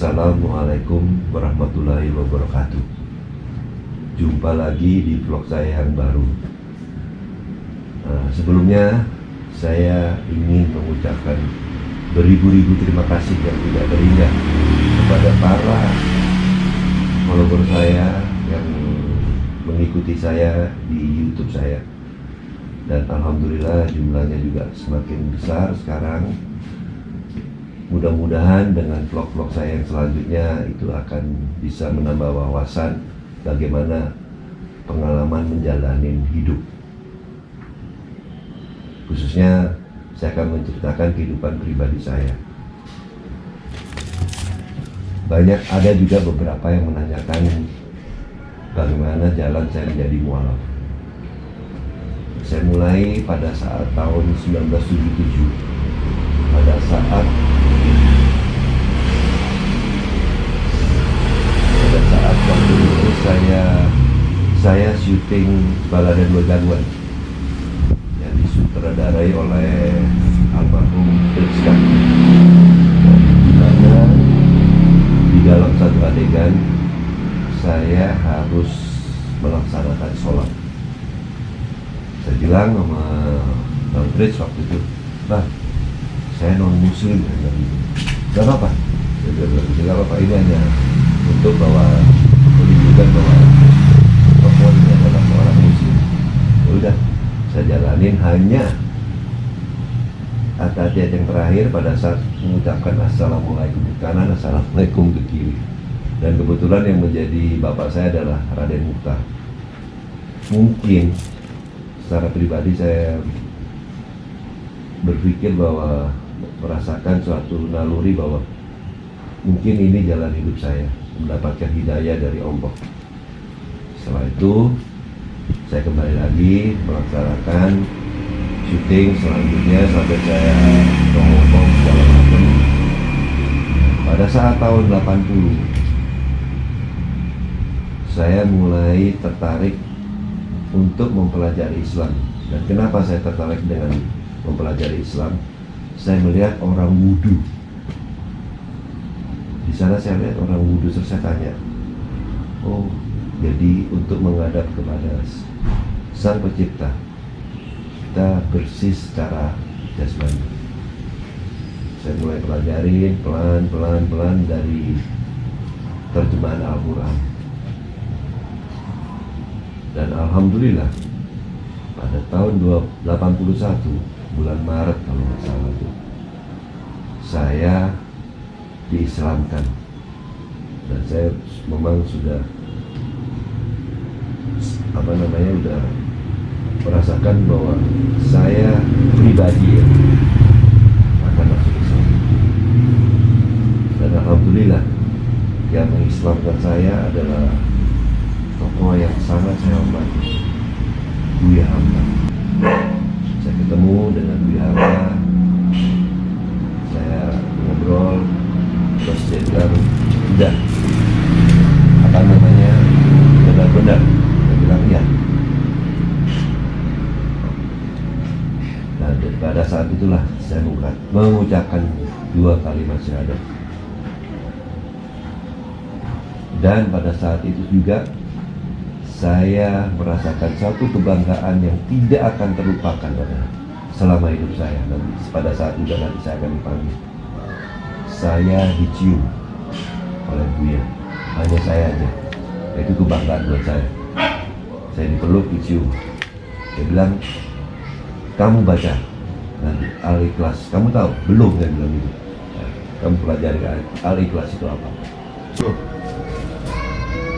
Assalamualaikum warahmatullahi wabarakatuh. Jumpa lagi di vlog saya yang baru. Sebelumnya saya ingin mengucapkan beribu-ribu terima kasih yang tidak terhingga kepada para follower saya yang mengikuti saya di YouTube saya. Dan alhamdulillah jumlahnya juga semakin besar sekarang. Mudah-mudahan dengan vlog-vlog saya yang selanjutnya itu akan bisa menambah wawasan bagaimana pengalaman menjalani hidup. Khususnya saya akan menceritakan kehidupan pribadi saya. Ada juga beberapa yang menanyakan bagaimana jalan saya menjadi mualaf. Saya mulai pada saat tahun 1977. Pada saat waktu itu saya syuting Balada Dua Jagoan yang disutradarai oleh almarhum Rizka. Karena di dalam satu adegan saya harus melaksanakan sholat. Saya bilang sama Bang Tris waktu itu, "Bang, saya non muslim." Gak apa-apa. Saya bilang, gak apa-apa, ini hanya untuk menunjukkan bahwa tokoh ini adalah seorang muslim. Ya udah, saya jalanin hanya ayat yang terakhir pada saat mengucapkan assalamualaikum ke kanan, assalamualaikum ke kiri. Dan kebetulan yang menjadi bapak saya adalah Raden Mukhtar. Mungkin secara pribadi saya berpikir bahwa merasakan suatu naluri bahwa mungkin ini jalan hidup saya, mendapatkan hidayah dari Allah. Setelah itu saya kembali lagi melaksanakan syuting selanjutnya sampai saya ngomong segala macam. Pada saat tahun 80 saya mulai tertarik untuk mempelajari Islam. Dan kenapa saya tertarik dengan mempelajari Islam? Saya melihat orang wudhu. Di sana saya lihat orang wudhu, terus saya tanya, oh, jadi untuk menghadap kepada Sang Pencipta kita bersih secara jasmani. Saya mulai pelajarin pelan-pelan dari terjemahan Al-Quran. Dan alhamdulillah pada tahun 81 bulan Maret kalau nggak salah itu, saya diislamkan. Dan saya memang sudah udah merasakan bahwa saya pribadi akan masuk Islam. Dan alhamdulillah yang mengislamkan saya adalah tokoh yang sangat saya hormati, Buya Hamka. Saya ketemu dengan Buya Hamka, saya ngobrol, terus dia bilang, udah, benar-benar. Saya bilang iya. Nah, pada saat itulah saya mengucapkan 2 kalimat syahadat. Dan pada saat itu juga saya merasakan satu kebanggaan yang tidak akan terlupakan selama hidup saya. Nanti pada saat juga nanti saya akan dipanggil. Saya dicium oleh Buya, hanya saya aja. Itu kebanggaan buat saya. Saya dipeluk, dicium. Dia bilang, kamu baca nanti Al-Ikhlas. Kamu tahu? Belum, saya bilang gitu. Kamu pelajari Al-Ikhlas itu apa?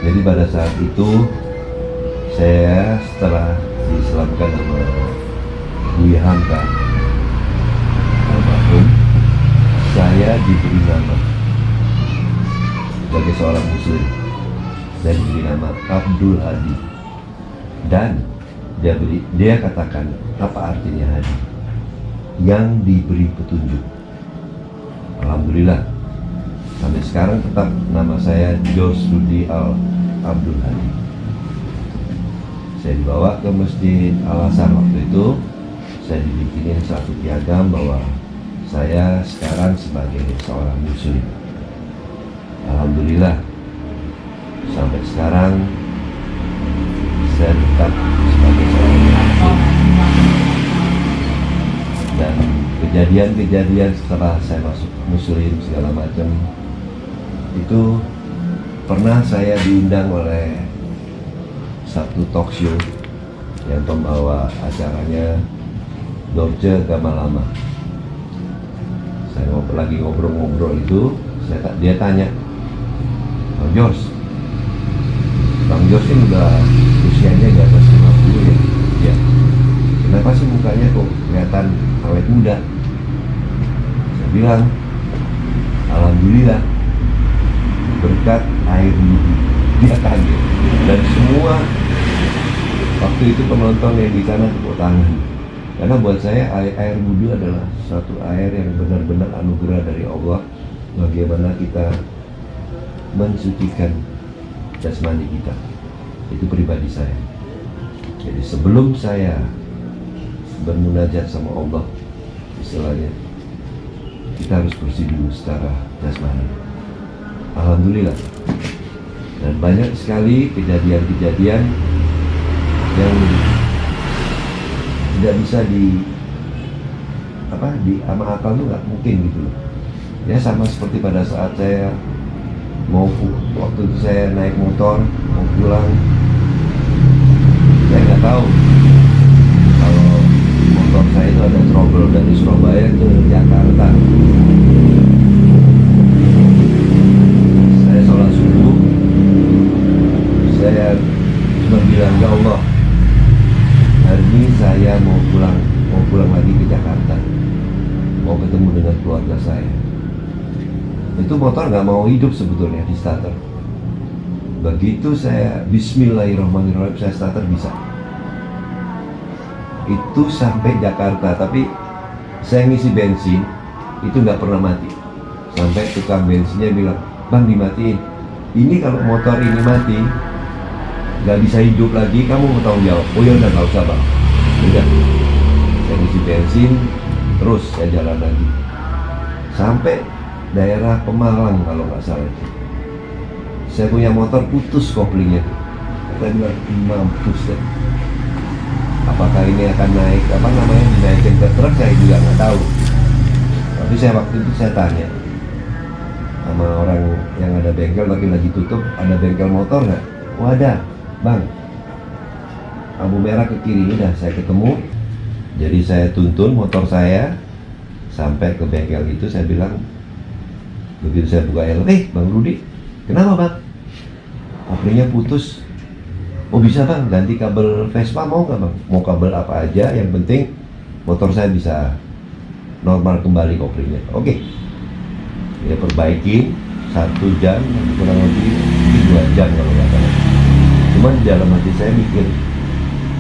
Jadi pada saat itu saya setelah diislamkan sama Buya Hamka almarhum, saya diberi nama sebagai seorang muslim. Saya diberi nama Abdul Hadi. Dan dia katakan, apa artinya Hadi? Yang diberi petunjuk. Alhamdulillah sampai sekarang tetap nama saya Jos Rudi Abdul Hadi. Saya dibawa ke Masjid Al-Azhar waktu itu. Saya dibikinin satu piagam bahwa saya sekarang sebagai seorang muslim. Alhamdulillah sampai sekarang saya tetap sebagai seorang muslim. Dan kejadian-kejadian setelah saya masuk muslim segala macam itu pernah saya diundang oleh satu talk show yang pembawa acaranya Dorce Gamalama. Saya lagi ngobrol-ngobrol itu, dia tanya, Bang Jos ini udah usianya di atas 50 ya? Ya. Kenapa sih mukanya kok kelihatan awet muda? Saya bilang, alhamdulillah berkat air wudhu. Dia kaget. Dan semua waktu itu penonton yang di sana tepuk tangan. Karena buat saya air wudhu adalah satu air yang benar-benar anugerah dari Allah. Bagaimana kita mensucikan jasmani kita. Itu pribadi saya. Jadi sebelum saya bermunajat sama Allah, istilahnya kita harus bersih dulu secara jasmani. Alhamdulillah. Dan banyak sekali kejadian-kejadian yang tidak bisa di sama akal tuh nggak mungkin gitu loh. Ya sama seperti pada saat saya waktu itu saya naik motor mau pulang, saya nggak tahu kalau motor saya itu ada trouble dari Surabaya ke Jakarta. Saya sholat subuh, saya cuma bilang, ya Allah, hari ini saya mau pulang lagi ke Jakarta, mau ketemu dengan keluarga saya. Itu motor nggak mau hidup sebetulnya di starter. Begitu saya Bismillahirrahmanirrahim saya starter bisa. Itu sampai Jakarta, tapi saya ngisi bensin itu nggak pernah mati. Sampai tukang bensinnya bilang, Bang dimatiin. Ini kalau motor ini mati nggak bisa hidup lagi, kamu mau tanggung jawab. Oh ya udah nggak usah bang. Udah. Saya ngisi bensin, terus saya jalan lagi. Sampai daerah Pemalang kalau nggak salah. Saya punya motor putus koplingnya. Saya bilang mampus deh. Apakah ini akan naik dinaikin ke truk, saya juga nggak tahu. Tapi waktu itu saya tanya sama orang yang ada bengkel, tapi lagi tutup, ada bengkel motor nggak? Oh ada, bang. Lampu merah ke kiri, udah saya ketemu. Jadi saya tuntun motor saya sampai ke bengkel itu, saya bilang, begitu saya buka helm, Bang Rudi, kenapa bang? Koplingnya putus. Oh bisa bang, ganti kabel Vespa mau nggak bang? Mau kabel apa aja, yang penting motor saya bisa normal kembali koplingnya. Oke. Ya perbaiki 1 jam, kurang lebih 2 jam kalau nggak salah. Cuman di dalam hati saya mikir,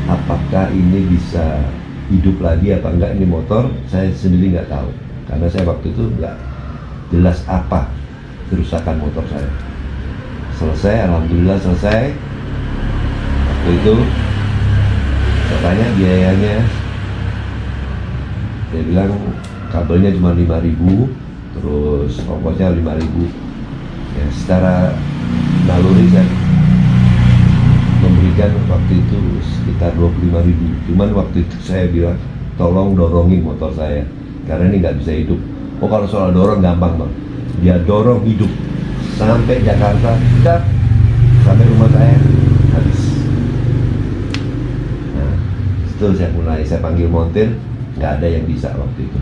apakah ini bisa hidup lagi apa enggak ini motor? Saya sendiri nggak tahu, karena saya waktu itu nggak jelas apa kerusakan motor saya. Selesai, alhamdulillah selesai. Waktu itu saya tanya biayanya, dia bilang kabelnya cuma 5.000, terus ongkosnya 5.000. Ya secara naluri saya memberikan waktu itu sekitar 25.000. Cuman waktu itu saya bilang, tolong dorongin motor saya karena ini nggak bisa hidup. Oh kalau soal dorong gampang bang, dia dorong hidup sampai Jakarta, kita sampai rumah saya habis. Nah, setelah saya panggil montir, nggak ada yang bisa waktu itu.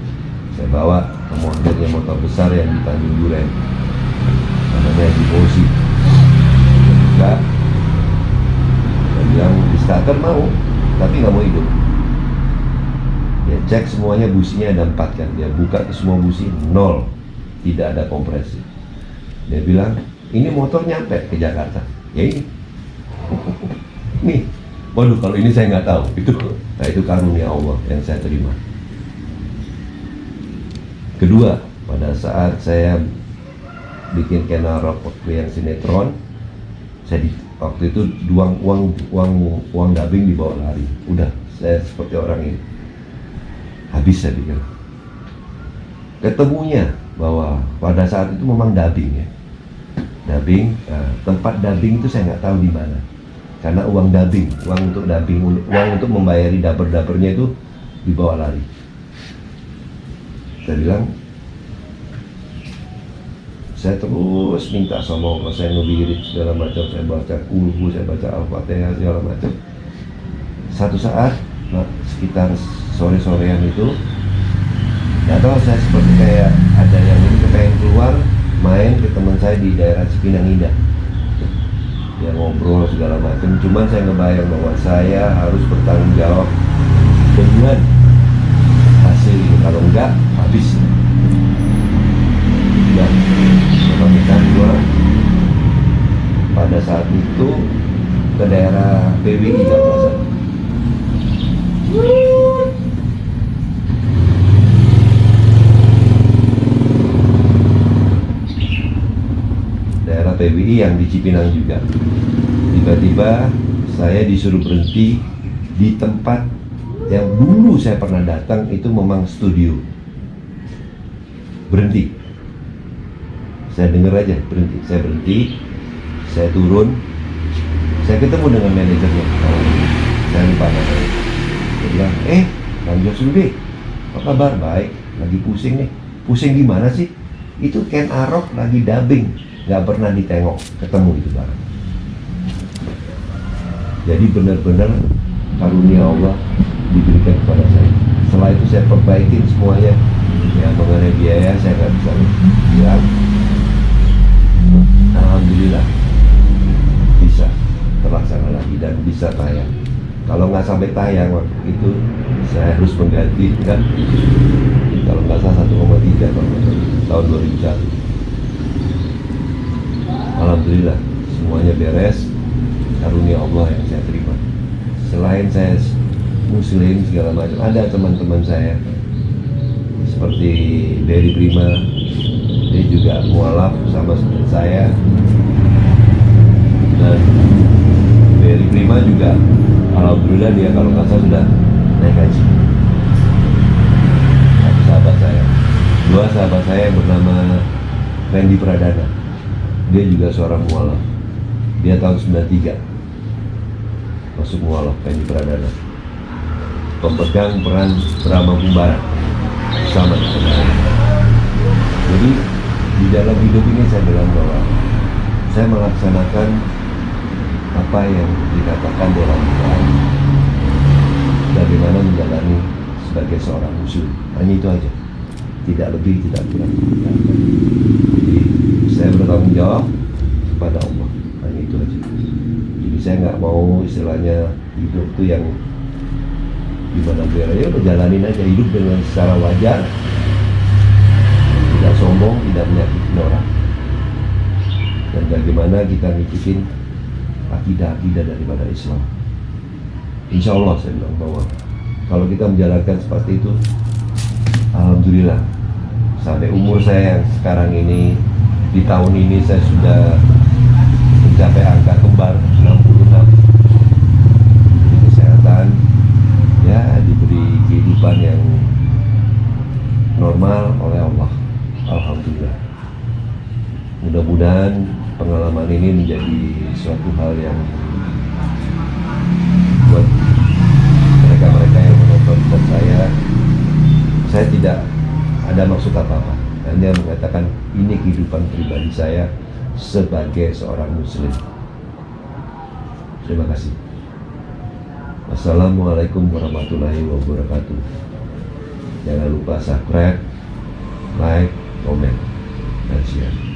Saya bawa ke montirnya motor besar yang di Tanjung Duren, namanya Divosi. Enggak, saya bilang di starter mau, tapi nggak mau hidup. Dia cek semuanya, businya ada 4 kan, dia buka ke semua busi 0, tidak ada kompresi. Dia bilang ini motor nyampe ke Jakarta, ya ini nih. Waduh kalau ini saya nggak tahu. Itu karunia Allah yang saya terima. Kedua, pada saat saya bikin Kenaro yang sinetron, waktu itu uang dubbing dibawa lari. Udah, saya seperti orang ini habis, saya pikir. Ketemunya bahwa pada saat itu memang dubbing ya, dubbing. Nah, tempat dubbing itu saya nggak tahu di mana, karena uang dubbing, uang untuk dubbing, uang untuk membayari dapur-dapurnya itu dibawa lari. Saya bilang, saya terus minta sama Allah, saya ngebirit segala macam, saya baca kulhu, saya baca Al-Fatihah segala macam. Satu saat, sekitar sore-sorean itu, nggak tahu, saya seperti kayak ada yang ini kepengen keluar main ke teman saya di daerah Cipinang Indah. Dia ngobrol segala macam, cuman saya ngebayang bahwa saya harus bertanggung jawab dengan hasil ini, kalau enggak habis. Dan pemikiran gua pada saat itu ke daerah PWI nggak berasa. Daerah PWI yang di Cipinang juga. Tiba-tiba saya disuruh berhenti di tempat yang dulu saya pernah datang, itu memang studio. Berhenti. Saya dengar aja, berhenti. Saya berhenti, saya turun, saya ketemu dengan manajernya. Saya lupa namanya. Dia bilang, Bang Josude, apa kabar? Baik, lagi pusing nih. Pusing gimana sih? Itu Ken Arok lagi dubbing, nggak pernah ditengok, ketemu itu bareng. Jadi benar-benar karunia Allah diberikan kepada saya. Setelah itu saya perbaikin semuanya. Ya, mengenai biaya saya nggak bisa bilang. Alhamdulillah bisa terlaksana lagi dan bisa tayang. Kalau nggak sampai tayang waktu itu, saya harus mengganti kan, kalau nggak salah 1,3 tahun 2001. Alhamdulillah semuanya beres, karunia Allah yang saya terima. Selain saya muslim segala macam, ada teman-teman saya seperti Berry Prima, dia juga mualaf sama seperti saya. Dan Berry Prima juga alhamdulillah dia kalau nggak salah sudah naik haji. Satu sahabat saya, dua sahabat saya yang bernama Randy Pradana, dia juga seorang mualaf. Dia tahun 93 masuk mualaf. Randy Pradana pemegang peran Brahma Kumbara sama dengan saya. Jadi di dalam hidup ini saya bilang bahwa saya melaksanakan apa yang dikatakan dalam Quran, bagaimana menjalani sebagai seorang muslim. Hanya itu aja, tidak lebih, tidak kurang. Jadi saya bertanggung jawab kepada Allah, hanya itu aja. Jadi saya nggak mau istilahnya hidup itu yang gimana ya, udah jalanin aja hidup dengan secara wajar, tidak sombong, tidak menyakiti orang. Dan bagaimana kita ngikutin akidah-akidah daripada Islam. Insya Allah saya bilang bahwa kalau kita menjalankan seperti itu, alhamdulillah sampai umur saya yang sekarang ini, di tahun ini saya sudah mencapai angka kembar 66. Diberi kesehatan, ya, diberi kehidupan yang normal oleh Allah. Alhamdulillah. Mudah-mudahan pengalaman ini menjadi suatu hal yang buat mereka-mereka yang menonton saya tidak ada maksud apa-apa, hanya mengatakan ini kehidupan pribadi saya sebagai seorang muslim. Terima kasih. Assalamualaikum warahmatullahi wabarakatuh. Jangan lupa subscribe, like, komen, dan share.